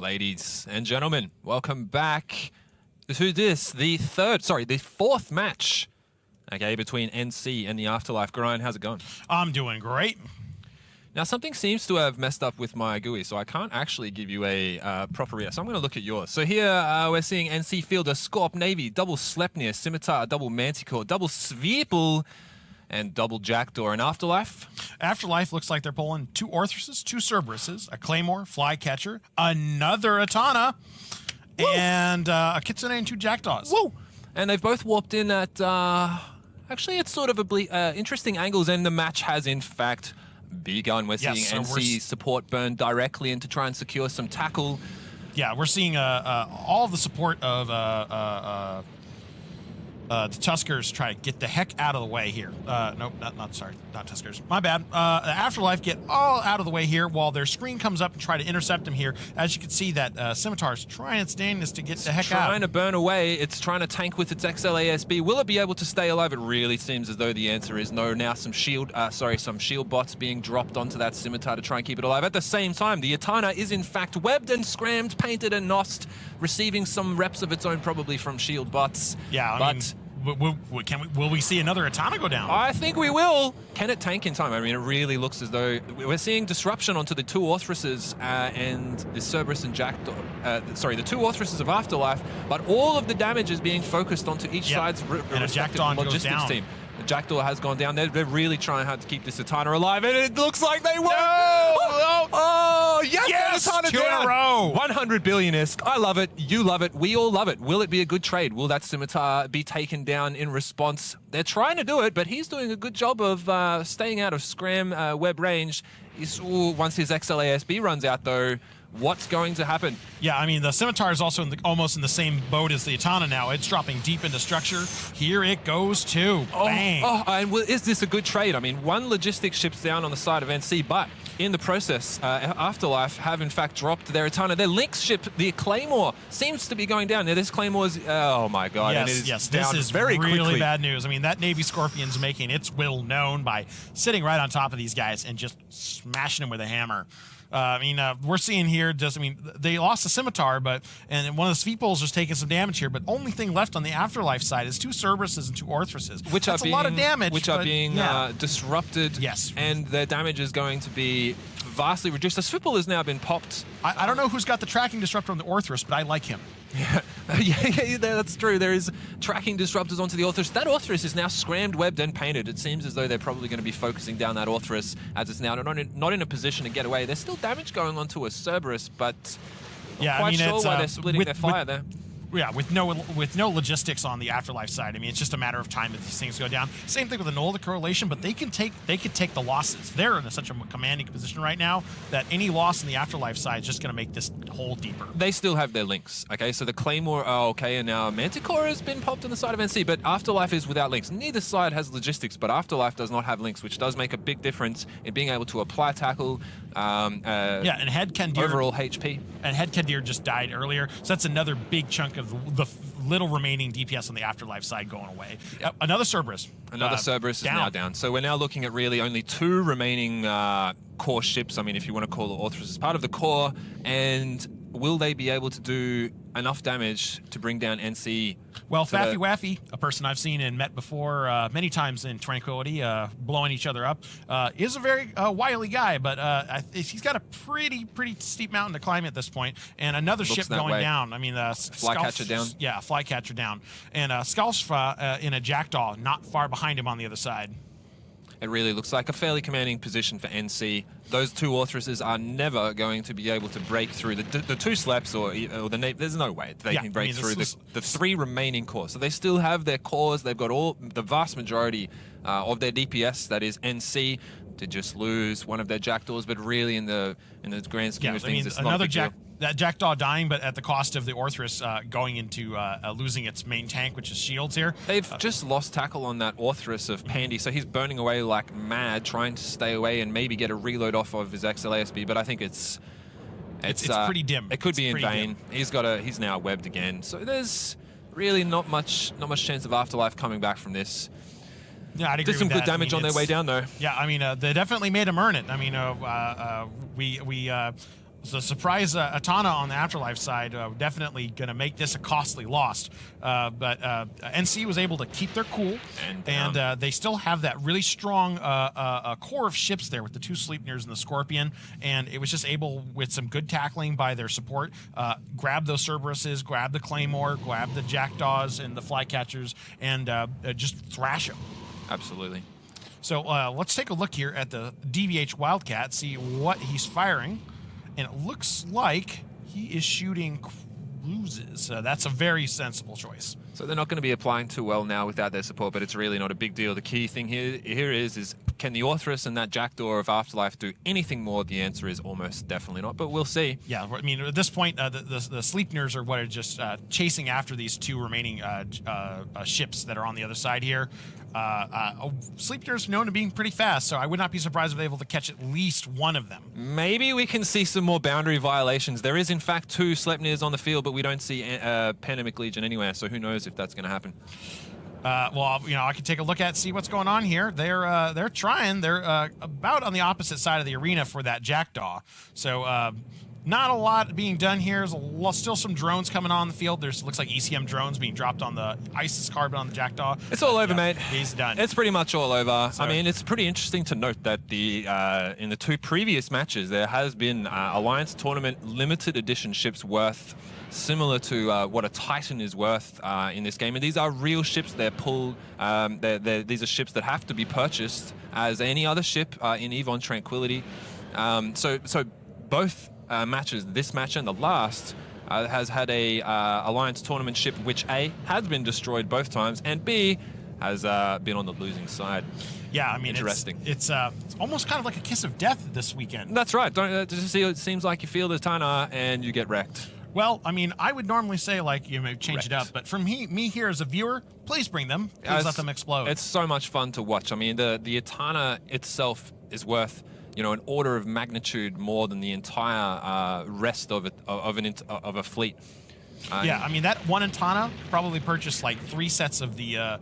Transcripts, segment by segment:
Ladies and gentlemen, welcome back to the fourth match, okay, between NC and the Afterlife. Grind, how's it going? I'm doing great. Now, something seems to have messed up with my GUI, so I can't actually give you a proper react. So I'm going to look at yours. So here we're seeing NC Fielder, Scorp, Navy, double Sleipnir, Scimitar, double Manticore, double Svirple, and double Jackdaw. And Afterlife? Afterlife looks like they're pulling 2 Orthruses, 2 Cerberuses, a Claymore, Flycatcher, another Atana, and a Kitsune and 2 Jackdaws. Woo! And they've both warped in at, actually, it's sort of interesting angles, and the match has, in fact, begun. We're seeing NC support burn directly in to try and secure some tackle. Yeah, we're seeing all of the support of the Tuskers try to get the heck out of the way here. Nope, not Tuskers. My bad. The Afterlife get all out of the way here while their screen comes up and try to intercept them here. As you can see, that Scimitar's trying its damnedest to get the heck out. It's trying to burn away. It's trying to tank with its XLASB. Will it be able to stay alive? It really seems as though the answer is no. Now some shield bots being dropped onto that Scimitar to try and keep it alive. At the same time, the Atana is in fact webbed and scrammed, painted and nosed, receiving some reps of its own probably from shield bots. Yeah, I mean, will we see another Atana go down? I think we will. Can it tank in time? I mean, it really looks as though we're seeing disruption onto the 2 Orthruses and the Cerberus and Jackdaw. The 2 Orthruses of Afterlife, but all of the damage is being focused onto each side's respective logistics team. The Jackdaw has gone down. They're really trying hard to keep this Atana alive, and it looks like they won't. Oh, yes, Atana 2 down. in a row. 100 billion-esque. I love it. You love it. We all love it. Will it be a good trade? Will that Scimitar be taken down in response? They're trying to do it, but he's doing a good job of staying out of scram web range. Once his XLASB runs out, though, what's going to happen? Yeah, I mean, the Scimitar is also almost in the same boat as the Atana now. It's dropping deep into structure. Here it goes, too. Bang. And is this a good trade? I mean, one logistics ship's down on the side of NC, but in the process, Afterlife have, in fact, dropped their Atana. Their Lynx ship, the Claymore, seems to be going down. Now, this Claymore is... Oh, my God. Yes, this is very really quickly. Bad news. I mean, that Navy Scorpion's making its will known by sitting right on top of these guys and just smashing them with a hammer. We're seeing here they lost the Scimitar, and one of the Sveeples is taking some damage here, but only thing left on the Afterlife side is 2 Cerberuses and 2 Orthruses. That's a lot of damage. Which are being disrupted. Yes. And their damage is going to be vastly reduced. The Swivel has now been popped. I don't know who's got the tracking disruptor on the Orthrus, but I like him. Yeah, that's true. There is tracking disruptors onto the Orthrus. That Orthrus is now scrammed, webbed, and painted. It seems as though they're probably going to be focusing down that Orthrus as it's now not in a position to get away. There's still damage going on to a Cerberus, but I'm quite sure why they're splitting their fire there. Yeah, with no logistics on the Afterlife side. I mean, it's just a matter of time that these things go down. Same thing with the Nola correlation, but they could take the losses. They're in such a commanding position right now that any loss in the Afterlife side is just going to make this hole deeper. They still have their links. Okay, so the Claymore, and now Manticore has been popped on the side of NC, but Afterlife is without links. Neither side has logistics, but Afterlife does not have links, which does make a big difference in being able to apply tackle. And Head Kendir, overall HP. And Head Kendir just died earlier, so that's another big chunk of the little remaining DPS on the Afterlife side going away. Yep. Another Cerberus. Another Cerberus is now down. So we're now looking at really only 2 remaining core ships. I mean, if you want to call the Orthrus as part of the core, and will they be able to do enough damage to bring down NC? Well, Faffy Waffy, a person I've seen and met before many times in Tranquility, blowing each other up, is a very wily guy, but he's got a pretty steep mountain to climb at this point, and another ship going down. I mean, Flycatcher down. Yeah, Flycatcher down, and Skalsfa in a Jackdaw not far behind him on the other side. It really looks like a fairly commanding position for NC. Those 2 Orthruses are never going to be able to break through the 2 Sleps or the Navy. There's no way they can break through the 3 remaining cores. So they still have their cores. They've got the vast majority of their DPS. That is NC. To just lose one of their Jackdaws, but really in the grand scheme of things, it's not a big deal. That Jackdaw dying, but at the cost of the Orthrus going into losing its main tank, which is shields here. They've just lost tackle on that Orthrus of Pandy, so he's burning away like mad, trying to stay away and maybe get a reload off of his XLASB, but I think it's pretty dim. It could be in vain. Dim. He's now webbed again, so there's really not much chance of Afterlife coming back from this. Yeah, I'd agree Did some with good damage on their way down, though. Yeah, I mean, they definitely made him earn it. I mean, So surprise Atana on the Afterlife side, definitely going to make this a costly loss. But NC was able to keep their cool, and they still have that really strong core of ships there with the 2 Sleipnirs and the Scorpion, and it was just able, with some good tackling by their support, grab those Cerberuses, grab the Claymore, grab the Jackdaws and the Flycatchers, and just thrash them. Absolutely. So let's take a look here at the DBH Wildcat, see what he's firing. And it looks like he is shooting cruises. That's a very sensible choice. So they're not going to be applying too well now without their support, but it's really not a big deal. The key thing here is can the Orthrus and that Jackdaw of Afterlife do anything more? The answer is almost definitely not, but we'll see. Yeah, I mean, at this point, the Sleipnirs are what are just chasing after these 2 remaining ships that are on the other side here. Sleipnir's known to being pretty fast, so I would not be surprised if they're able to catch at least one of them. Maybe we can see some more boundary violations. There is, in fact, 2 Sleipnirs on the field, but we don't see Pandemic Legion anywhere, so who knows if that's going to happen. Well, you know, I can take a look at, see what's going on here. They're trying. They're about on the opposite side of the arena for that Jackdaw. So not a lot being done here. There's still some drones coming on the field. Looks like ECM drones being dropped on the ISIS carbon on the Jackdaw. It's all over, mate. He's done. It's pretty much all over. So, I mean, it's pretty interesting to note that in the 2 previous matches, there has been Alliance Tournament limited edition ships worth similar to what a Titan is worth in this game. And these are real ships. They're pulled. These are ships that have to be purchased as any other ship in Yvonne Tranquility. So both matches, this match and the last, has had a Alliance Tournament ship which A, has been destroyed both times, and B, has been on the losing side. Yeah, I mean, interesting. It's almost kind of like a kiss of death this weekend. That's right. It seems like you feel the Atana and you get wrecked. Well, I mean, I would normally say, like, you know, change it up, but for me here as a viewer, please bring them. Please let them explode. It's so much fun to watch. I mean, the Atana itself is worth, you know, an order of magnitude more than the entire rest of a fleet. Yeah, I mean, that one Atana probably purchased like 3 sets of the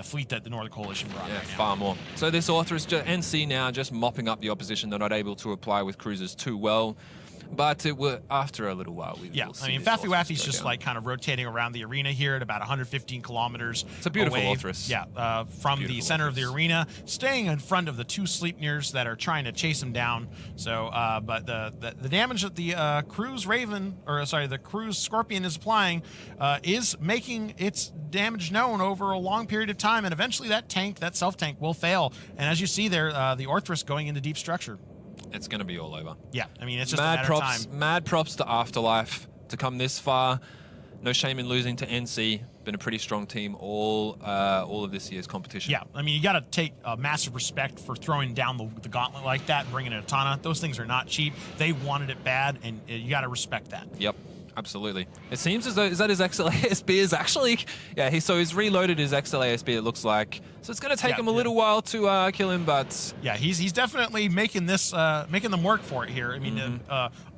fleet that the Northern Coalition brought. Yeah, right now. far more. So this Orthrus NC now just mopping up the opposition. They're not able to apply with cruisers too well. But it will, after a little while, yeah. I mean, Faffy Waffy's just like kind of rotating around the arena here at about 115 kilometers. It's a beautiful away, Orthrus. Yeah, from the center of the arena, staying in front of the 2 Sleipnirs that are trying to chase him down. So, but the damage that the the Cruise Scorpion is applying is making its damage known over a long period of time, and eventually that self-tank will fail. And as you see there, the Orthrus going into deep structure. It's going to be all over. Yeah, I mean, it's just a matter of time. Mad props to Afterlife to come this far. No shame in losing to NC. Been a pretty strong team all of this year's competition. Yeah, I mean, you got to take massive respect for throwing down the gauntlet like that and bringing in Atana. Those things are not cheap. They wanted it bad, and you got to respect that. Yep. Absolutely. It seems as though his XLASB is actually, he's reloaded his XLASB, it looks like. So it's going to take him a little while to kill him, but yeah, he's definitely making them work for it here. I mean,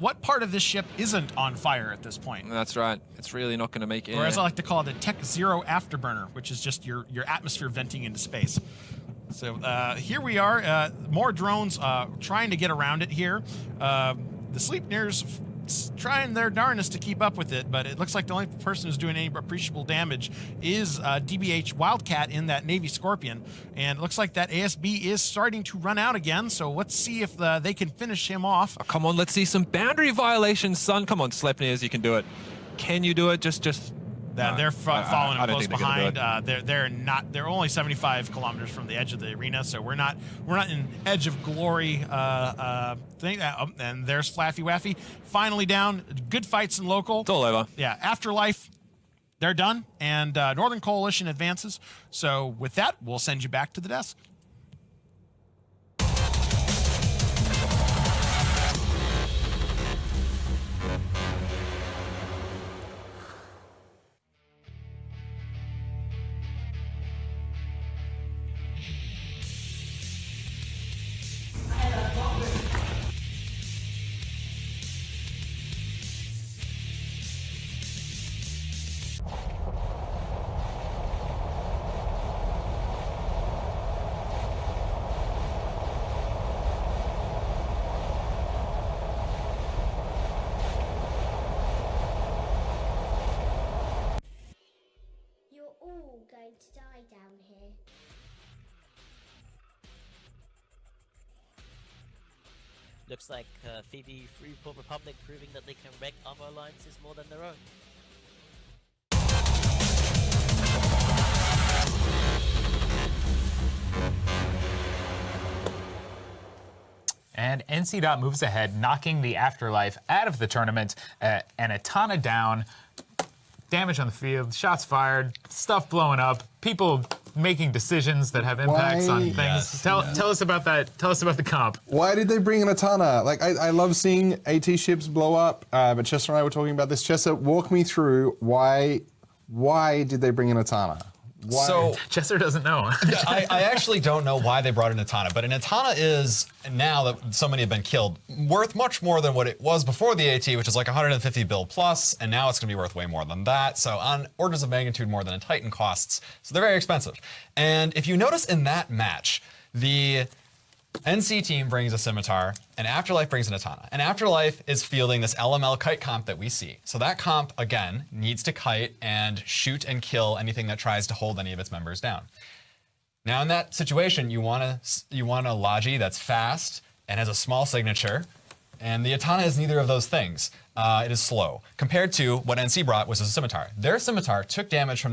what part of this ship isn't on fire at this point? That's right. It's really not going to make it. Or as I like to call it, the Tech Zero afterburner, which is just your atmosphere venting into space. So here we are, more drones trying to get around it here. The Sleipnirs trying their darnest to keep up with it, but it looks like the only person who's doing any appreciable damage is DBH Wildcat in that Navy Scorpion, and it looks like that ASB is starting to run out again, so let's see if they can finish him off. Oh, come on, let's see some boundary violations, son. Come on, Sleipnirs, you can do it. Can you do it? Just they're following him close behind. They're only 75 kilometers from the edge of the arena, so we're not in edge of glory thing. And there's Flaffy Waffy finally down. Good fights in local. It's all over. Yeah, Afterlife, they're done, and Northern Coalition advances. So with that, we'll send you back to the desk. all going to die down here. Looks like the Free Republic proving that they can wreck other alliances more than their own. And NC Dot moves ahead, knocking the Afterlife out of the tournament, and Atana down. Damage on the field, shots fired, stuff blowing up, people making decisions that have impacts on things. Yes, tell us about that. Tell us about the comp. Why did they bring in Atana? Like, I love seeing AT ships blow up, but Chester and I were talking about this. Chester, walk me through why did they bring in Atana? Why? So Chester doesn't know. I actually don't know why they brought in Atana, but an Atana is, now that so many have been killed, worth much more than what it was before the AT, which is like 150 bill plus, and now it's going to be worth way more than that. So on orders of magnitude more than a Titan costs. So they're very expensive. And if you notice in that match, the NC team brings a Scimitar, and Afterlife brings an Atana. And Afterlife is fielding this LML kite comp that we see. So that comp, again, needs to kite and shoot and kill anything that tries to hold any of its members down. Now in that situation, you want a Logi that's fast and has a small signature, and the Atana is neither of those things. It is slow. Compared to what NC brought, was a Scimitar. Their Scimitar took damage from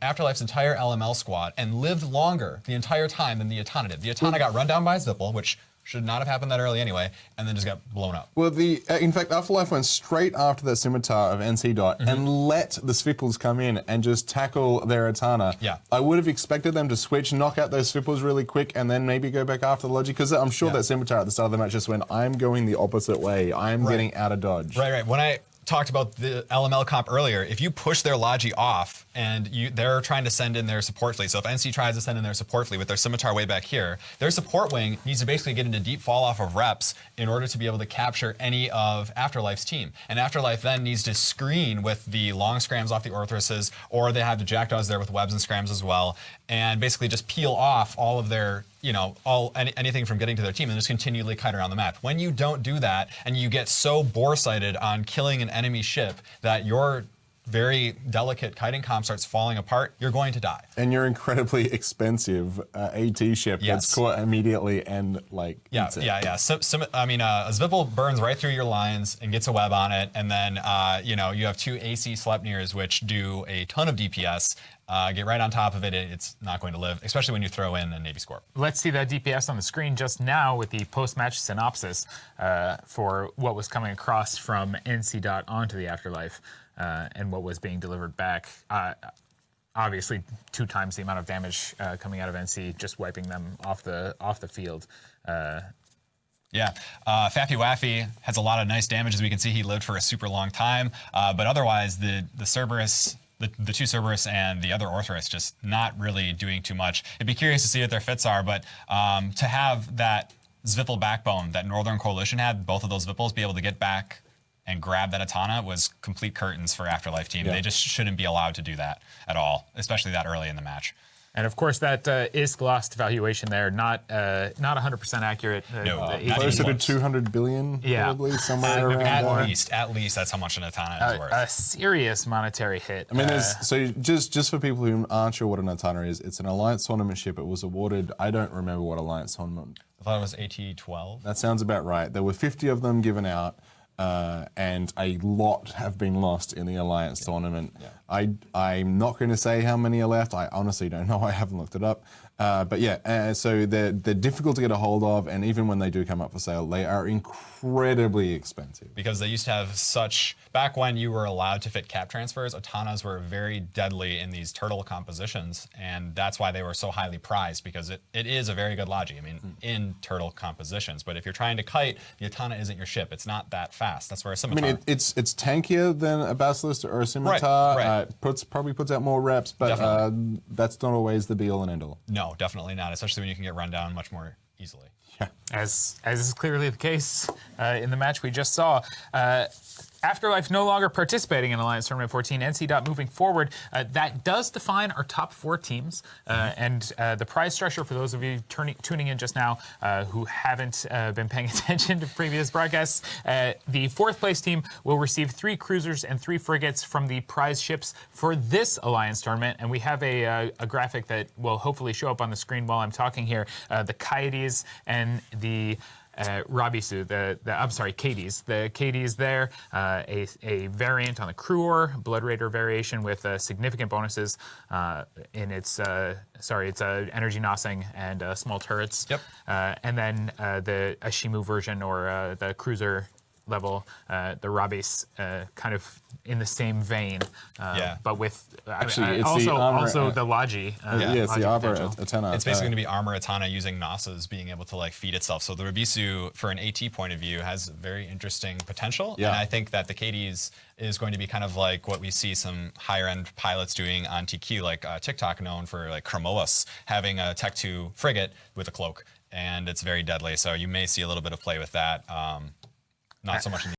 Afterlife's entire LML squad and lived longer the entire time than the Atana did. The Atana got run down by Zwipple, which should not have happened that early anyway, and then just got blown up. Well, in fact, Afterlife went straight after that Scimitar of NC Dot and let the Swipples come in and just tackle their Atana. Yeah. I would have expected them to switch, knock out those Swipples really quick, and then maybe go back after the Logi, because I'm sure that Scimitar at the start of the match just went, I'm going the opposite way. I'm getting out of dodge. Right. When I talked about the LML comp earlier, if you push their Logi off and they're trying to send in their support fleet, so if NC tries to send in their support fleet with their Scimitar way back here, their support wing needs to basically get into deep fall off of reps in order to be able to capture any of Afterlife's team. And Afterlife then needs to screen with the long scrams off the Orthruses, or they have the Jackdaws there with webs and scrams as well, and basically just peel off all of their, anything from getting to their team and just continually kite around the map. When you don't do that and you get so bore-sighted on killing an enemy ship that your very delicate kiting comp starts falling apart, you're going to die. And your incredibly expensive AT ship gets caught immediately and eats it. A Zwipple burns right through your lines and gets a web on it, and then you have two AC Sleipnirs which do a ton of DPS. Get right on top of it, it's not going to live, especially when you throw in a Navy Scorp. Let's see that DPS on the screen just now with the post-match synopsis for what was coming across from NC Dot onto the Afterlife and what was being delivered back. Obviously, 2 times the amount of damage coming out of NC, just wiping them off the field. Faffy Waffy has a lot of nice damage. As we can see, he lived for a super long time, but otherwise the Cerberus, the two Cerberus and the other Orthrus just not really doing too much. It'd be curious to see what their fits are, but to have that Zwipple backbone that Northern Coalition had, both of those Zwipples be able to get back and grab that Atana was complete curtains for Afterlife team. They just shouldn't be allowed to do that at all, especially that early in the match. And of course, that is glossed valuation there, not 100% accurate. Closer to 200 billion, probably, somewhere around there. At least that's how much an Atana is worth. A serious monetary hit. I mean, so just for people who aren't sure what an Atana is, it's an Alliance tournament ship. It was awarded, I don't remember what Alliance tournament. I thought it was AT12. That sounds about right. There were 50 of them given out. And a lot have been lost in the Alliance tournament. I'm not going to say how many are left. I honestly don't know. I haven't looked it up. So they're difficult to get a hold of, and even when they do come up for sale, they are incredibly expensive. Because they used to have back when you were allowed to fit cap transfers, Atanas were very deadly in these turtle compositions, and that's why they were so highly prized, because it is a very good Logi, in turtle compositions. But if you're trying to kite, the Atana isn't your ship. It's not that fast. That's where a Scimitar... it's tankier than a Basilisk or a Scimitar. Right. Probably puts out more reps, but that's not always the be-all and end-all. No, definitely not, especially when you can get run down much more easily. As is clearly the case in the match we just saw. Afterlife no longer participating in Alliance Tournament 14. NC moving forward. That does define our top 4 teams. And the prize structure, for those of you tuning in just now who haven't been paying attention to previous broadcasts, the 4th place team will receive 3 cruisers and 3 frigates from the prize ships for this Alliance Tournament. And we have a graphic that will hopefully show up on the screen while I'm talking here. The Coyotes and the Rabisu, Cadies. The Cadies there, a variant on the Cruor, Blood Raider variation with significant bonuses in its, it's energy nosing and small turrets. Yep. And then the Ashimu version, or the cruiser level, the Rabis, kind of in the same vein, but with Actually, it's also the armor, also the Logi. it's the armor Atana. It's basically going to be armor Atana using Nasa's being able to like feed itself. So the Rabisu, for an AT point of view, has very interesting potential. Yeah. And I think that the Cadies is going to be kind of like what we see some higher end pilots doing on TQ, like TikTok, known for like Chromolas having a Tech 2 frigate with a cloak, and it's very deadly. So you may see a little bit of play with that. Not so much in the